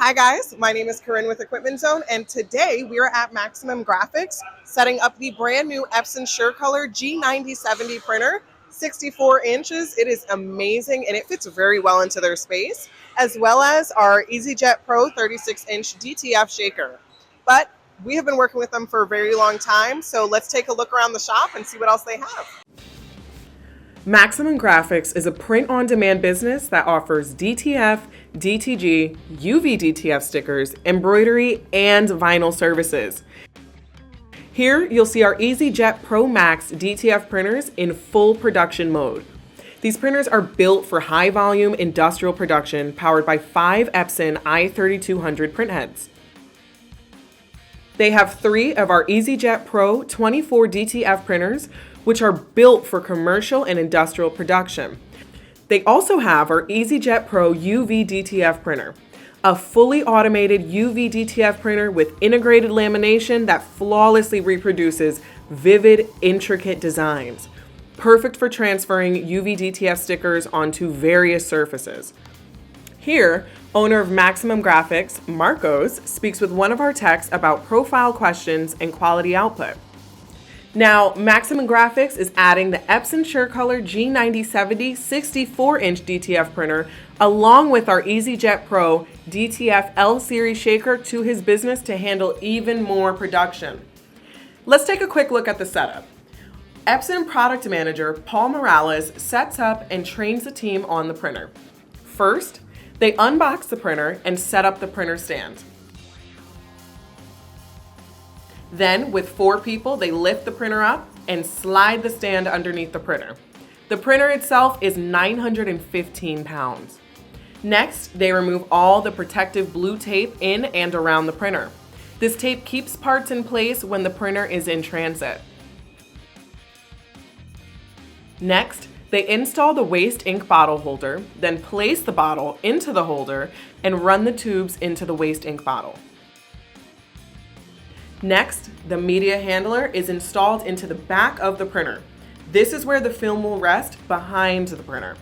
Hi guys, my name is Corinne with Equipment Zone, and today we are at Maximum Graphics setting up the brand new Epson SureColor G9070 printer, 64 inches. It is amazing and it fits very well into their space, as well as our EasyJet Pro 36-inch DTF shaker. But we have been working with them for a very long time, so let's take a look around the shop and see what else they have. Maximum Graphics is a print-on-demand business that offers DTF, DTG, UV DTF stickers, embroidery, and vinyl services. Here, you'll see our EasyJet Pro Max DTF printers in full production mode. These printers are built for high-volume industrial production powered by 5 Epson i3200 printheads. They have 3 of our EasyJet Pro 24 DTF printers, which are built for commercial and industrial production. They also have our EasyJet Pro UV DTF printer, a fully automated UV DTF printer with integrated lamination that flawlessly reproduces vivid, intricate designs, perfect for transferring UV DTF stickers onto various surfaces. Here, owner of Maximum Graphics, Marcos, speaks with one of our techs about profile questions and quality output. Now, Maximum Graphics is adding the Epson SureColor G9070 64-inch DTF printer along with our EasyJet Pro DTF L-Series shaker to his business to handle even more production. Let's take a quick look at the setup. Epson Product Manager Paul Morales sets up and trains the team on the printer. First, they unbox the printer and set up the printer stand. Then, with 4 people, they lift the printer up and slide the stand underneath the printer. The printer itself is 915 pounds. Next, they remove all the protective blue tape in and around the printer. This tape keeps parts in place when the printer is in transit. Next, they install the waste ink bottle holder, then place the bottle into the holder and run the tubes into the waste ink bottle. Next, the media handler is installed into the back of the printer. This is where the film will rest behind the printer.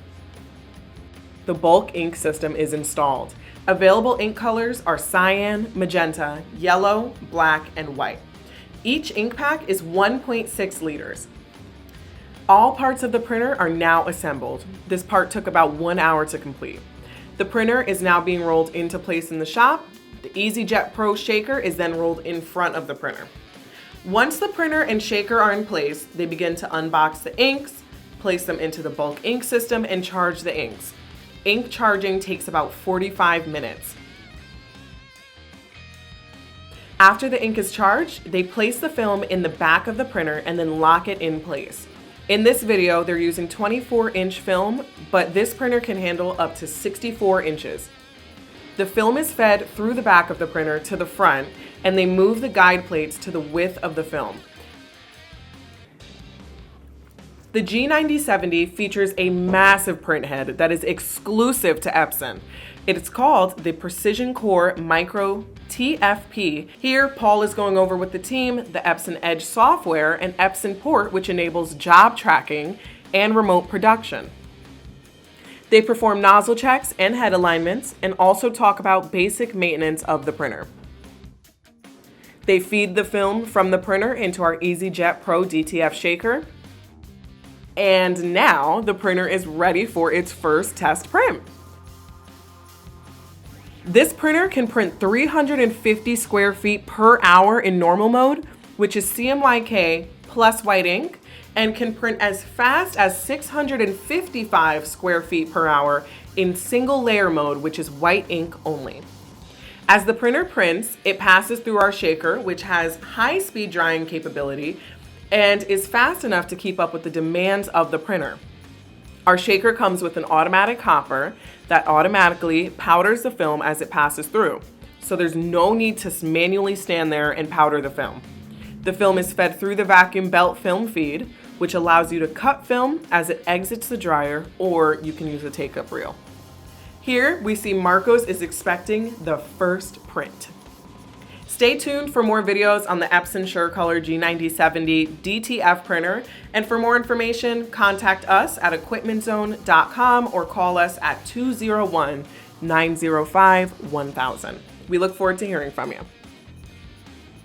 The bulk ink system is installed. Available ink colors are cyan, magenta, yellow, black, and white. Each ink pack is 1.6 liters. All parts of the printer are now assembled. This part took about 1 hour to complete. The printer is now being rolled into place in the shop. The EasyJet Pro shaker is then rolled in front of the printer. Once the printer and shaker are in place, they begin to unbox the inks, place them into the bulk ink system, and charge the inks. Ink charging takes about 45 minutes. After the ink is charged, they place the film in the back of the printer and then lock it in place. In this video, they're using 24-inch film, but this printer can handle up to 64 inches. The film is fed through the back of the printer to the front, and they move the guide plates to the width of the film. The G9070 features a massive print head that is exclusive to Epson. It is called the Precision Core Micro TFP. Here, Paul is going over with the team the Epson Edge software and Epson Port, which enables job tracking and remote production. They perform nozzle checks and head alignments and also talk about basic maintenance of the printer. They feed the film from the printer into our EasyJet Pro DTF shaker. And now the printer is ready for its first test print. This printer can print 350 square feet per hour in normal mode, which is CMYK plus white ink, and can print as fast as 655 square feet per hour in single layer mode, which is white ink only. As the printer prints, it passes through our shaker, which has high-speed drying capability and is fast enough to keep up with the demands of the printer. Our shaker comes with an automatic hopper that automatically powders the film as it passes through, so there's no need to manually stand there and powder the film. The film is fed through the vacuum belt film feed, which allows you to cut film as it exits the dryer, or you can use a take-up reel. Here we see Marcos is expecting the first print. Stay tuned for more videos on the Epson SureColor G9070 DTF printer, and for more information, contact us at equipmentzone.com or call us at 201 905 1000. We look forward to hearing from you.